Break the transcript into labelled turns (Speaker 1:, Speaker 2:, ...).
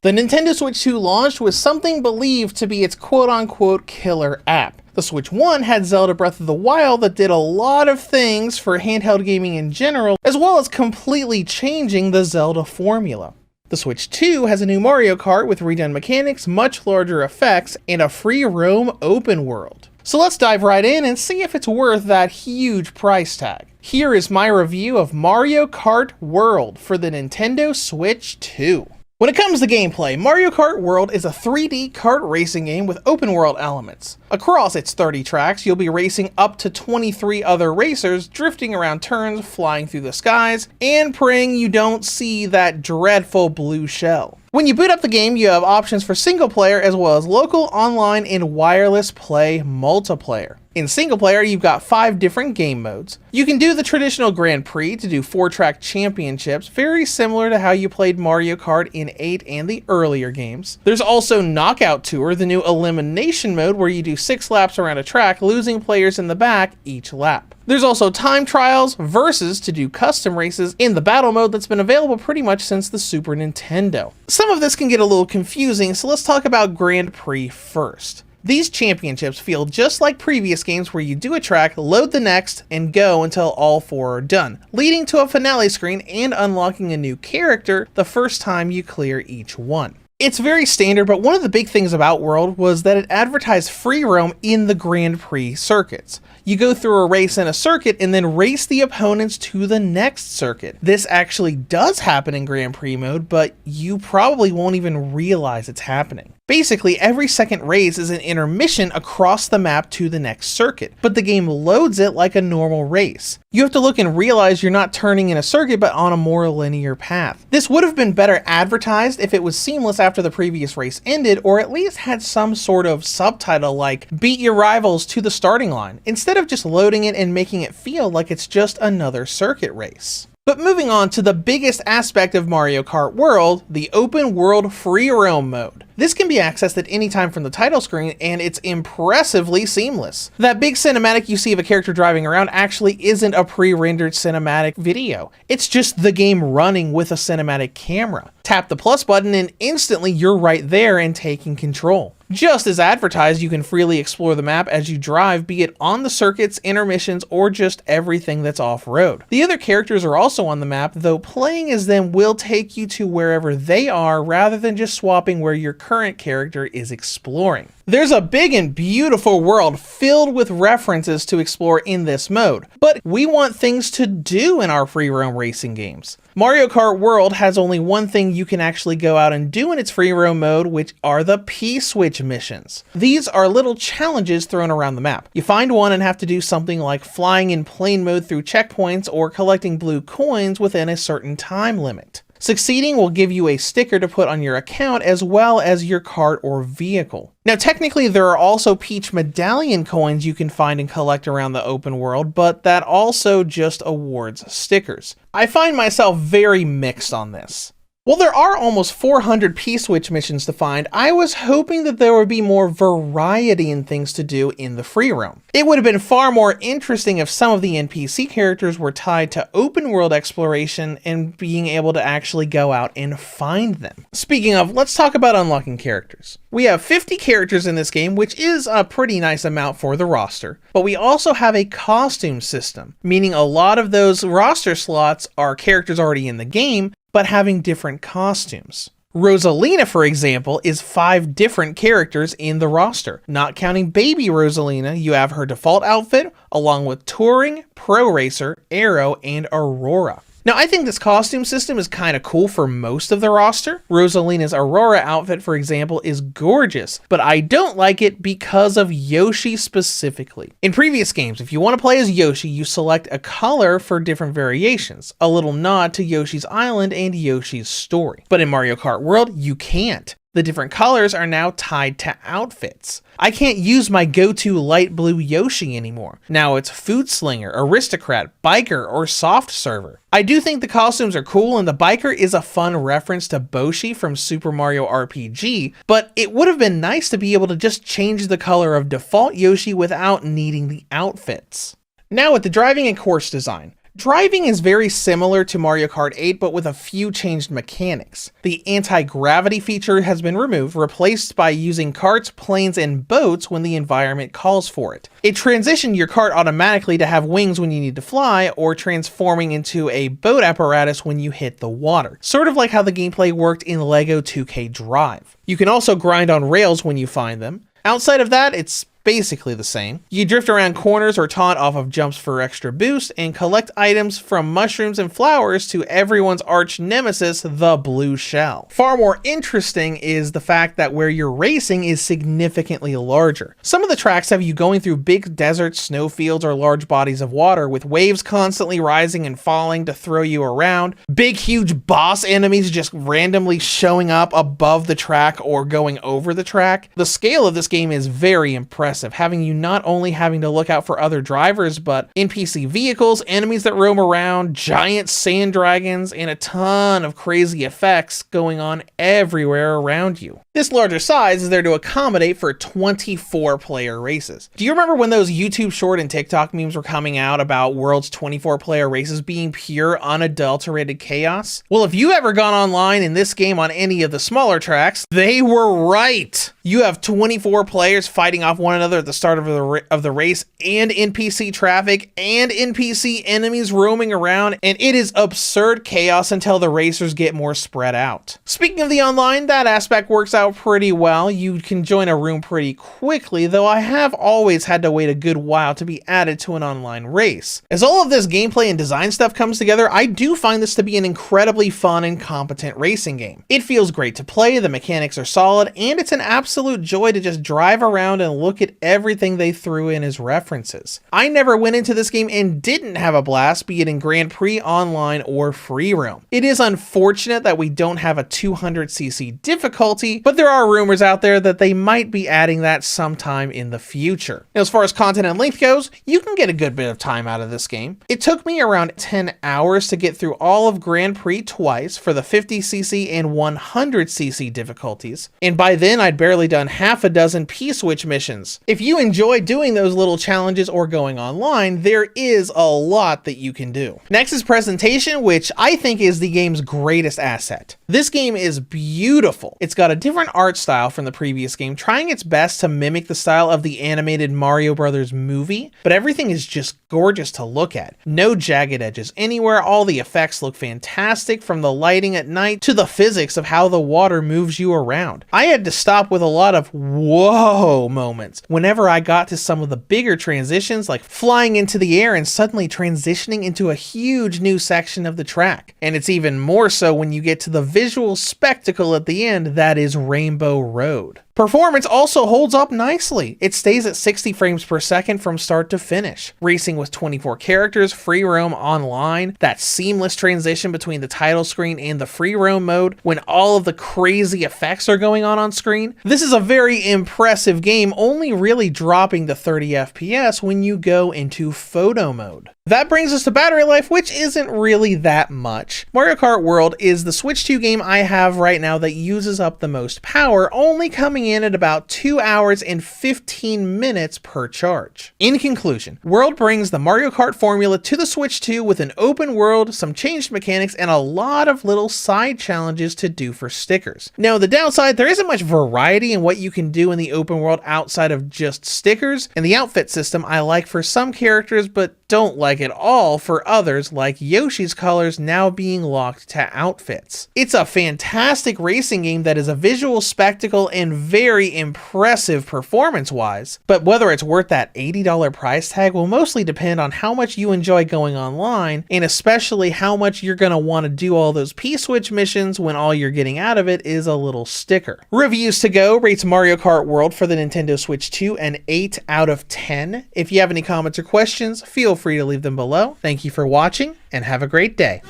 Speaker 1: The Nintendo Switch 2 launched with something believed to be its quote-unquote killer app. The Switch 1 had Zelda Breath of the Wild that did a lot of things for handheld gaming in general, as well as completely changing the Zelda formula. The Switch 2 has a new Mario Kart with redone mechanics, much larger effects, and a free roam open world. So let's dive right in and see if it's worth that huge price tag. Here is my review of Mario Kart World for the Nintendo Switch 2. When it comes to gameplay, Mario Kart World is a 3D kart racing game with open world elements. Across its 30 tracks, you'll be racing up to 23 other racers, drifting around turns, flying through the skies, and praying you don't see that dreadful blue shell. When you boot up the game, you have options for single player as well as local, online, and wireless play multiplayer. In single player, you've got 5 different game modes. You can do the traditional Grand Prix to do 4-track championships, very similar to how you played Mario Kart in 8 and the earlier games. There's also Knockout Tour, the new elimination mode where you do 6 laps around a track, losing players in the back each lap. There's also Time Trials, Versus to do custom races in the battle mode that's been available pretty much since the Super Nintendo. Some of this can get a little confusing, so let's talk about Grand Prix first. These championships feel just like previous games where you do a track, load the next, and go until all 4 are done, leading to a finale screen and unlocking a new character the first time you clear each one. It's very standard, but one of the big things about World was that it advertised free roam in the Grand Prix circuits. You go through a race in a circuit and then race the opponents to the next circuit. This actually does happen in Grand Prix mode, but you probably won't even realize it's happening. Basically, every second race is an intermission across the map to the next circuit, but the game loads it like a normal race. You have to look and realize you're not turning in a circuit but on a more linear path. This would have been better advertised if it was seamless after the previous race ended, or at least had some sort of subtitle like "Beat your rivals to the starting line," instead of just loading it and making it feel like it's just another circuit race. But moving on to the biggest aspect of Mario Kart World, the open world free roam mode. This can be accessed at any time from the title screen, and it's impressively seamless. That big cinematic you see of a character driving around actually isn't a pre-rendered cinematic video. It's just the game running with a cinematic camera. Tap the plus button and instantly you're right there and taking control. Just as advertised, you can freely explore the map as you drive, be it on the circuits, intermissions, or just everything that's off-road. The other characters are also on the map, though playing as them will take you to wherever they are rather than just swapping where your current character is exploring. There's a big and beautiful world filled with references to explore in this mode, but we want things to do in our free roam racing games. Mario Kart World has only one thing you can actually go out and do in its free roam mode, which are the P-Switch missions. These are little challenges thrown around the map. You find one and have to do something like flying in plane mode through checkpoints or collecting blue coins within a certain time limit. Succeeding will give you a sticker to put on your account as well as your cart or vehicle. Now technically there are also Peach Medallion coins you can find and collect around the open world, but that also just awards stickers. I find myself very mixed on this. While there are almost 400 P-Switch missions to find, I was hoping that there would be more variety in things to do in the free roam. It would have been far more interesting if some of the NPC characters were tied to open world exploration and being able to actually go out and find them. Speaking of, let's talk about unlocking characters. We have 50 characters in this game, which is a pretty nice amount for the roster, but we also have a costume system, meaning a lot of those roster slots are characters already in the game, but having different costumes. Rosalina, for example, is 5 different characters in the roster. Not counting baby Rosalina, you have her default outfit, along with Touring, Pro Racer, Aero, and Aurora. Now, I think this costume system is kind of cool for most of the roster. Rosalina's Aurora outfit, for example, is gorgeous, but I don't like it because of Yoshi specifically. In previous games, if you want to play as Yoshi, you select a color for different variations, a little nod to Yoshi's Island and Yoshi's story. But in Mario Kart World, you can't. The different colors are now tied to outfits. I can't use my go-to light blue Yoshi anymore. Now it's Food Slinger, Aristocrat, Biker, or Soft Server. I do think the costumes are cool, and the Biker is a fun reference to Boshi from Super Mario RPG, but it would have been nice to be able to just change the color of default Yoshi without needing the outfits. Now with the driving and course design. Driving is very similar to Mario Kart 8, but with a few changed mechanics. The anti-gravity feature has been removed, replaced by using carts, planes, and boats when the environment calls for it. It transitioned your kart automatically to have wings when you need to fly, or transforming into a boat apparatus when you hit the water, sort of like how the gameplay worked in LEGO 2K Drive. You can also grind on rails when you find them. Outside of that, it's basically the same. You drift around corners or taunt off of jumps for extra boost, and collect items from mushrooms and flowers to everyone's arch nemesis, the blue shell. Far more interesting is the fact that where you're racing is significantly larger. Some of the tracks have you going through big deserts, snowfields, or large bodies of water with waves constantly rising and falling to throw you around. Big, huge boss enemies just randomly showing up above the track or going over the track. The scale of this game is very impressive, having you not only having to look out for other drivers, but NPC vehicles, enemies that roam around, giant sand dragons, and a ton of crazy effects going on everywhere around you. This larger size is there to accommodate for 24-player races. Do you remember when those YouTube short and TikTok memes were coming out about World's 24-player races being pure, unadulterated chaos? Well, if you ever gone online in this game on any of the smaller tracks, they were right. You have 24 players fighting off one another at the start of the race, and NPC traffic and NPC enemies roaming around, and it is absurd chaos until the racers get more spread out. Speaking of the online, that aspect works out pretty well. You can join a room pretty quickly, though I have always had to wait a good while to be added to an online race. As all of this gameplay and design stuff comes together, I do find this to be an incredibly fun and competent racing game. It feels great to play, the mechanics are solid, and it's an absolute joy to just drive around and look at everything they threw in as references. I never went into this game and didn't have a blast, be it in Grand Prix, online, or free roam. It is unfortunate that we don't have a 200cc difficulty, but there are rumors out there that they might be adding that sometime in the future. Now, as far as content and length goes, you can get a good bit of time out of this game. It took me around 10 hours to get through all of Grand Prix twice for the 50cc and 100cc difficulties, and by then I'd barely done half a dozen P-switch missions. If you enjoy doing those little challenges or going online, there is a lot that you can do. Next is presentation, which I think is the game's greatest asset. This game is beautiful. It's got a different art style from the previous game, trying its best to mimic the style of the animated Mario Brothers movie, but everything is just gorgeous to look at. No jagged edges anywhere, all the effects look fantastic, from the lighting at night to the physics of how the water moves you around. I had to stop with a lot of whoa moments whenever I got to some of the bigger transitions, like flying into the air and suddenly transitioning into a huge new section of the track. And it's even more so when you get to the visual spectacle at the end that is Rainbow Road. Performance also holds up nicely. It stays at 60 frames per second from start to finish. Racing with 24 characters, free roam online, that seamless transition between the title screen and the free roam mode when all of the crazy effects are going on screen. This is a very impressive game, only really dropping to 30 FPS when you go into photo mode. That brings us to battery life, which isn't really that much. Mario Kart World is the Switch 2 game I have right now that uses up the most power, only coming in at about 2 hours and 15 minutes per charge. In conclusion, World brings the Mario Kart formula to the Switch 2 with an open world, some changed mechanics, and a lot of little side challenges to do for stickers. Now, the downside, there isn't much variety in what you can do in the open world outside of just stickers, and the outfit system I like for some characters, but don't like at all for others, like Yoshi's colors now being locked to outfits. It's a fantastic racing game that is a visual spectacle and very impressive performance-wise, but whether it's worth that $80 price tag will mostly depend on how much you enjoy going online, and especially how much you're going to want to do all those P-switch missions when all you're getting out of it is a little sticker. Reviews to Go rates Mario Kart World for the Nintendo Switch 2 an 8 out of 10. If you have any comments or questions, feel free to leave them below. Thank you for watching, and have a great day.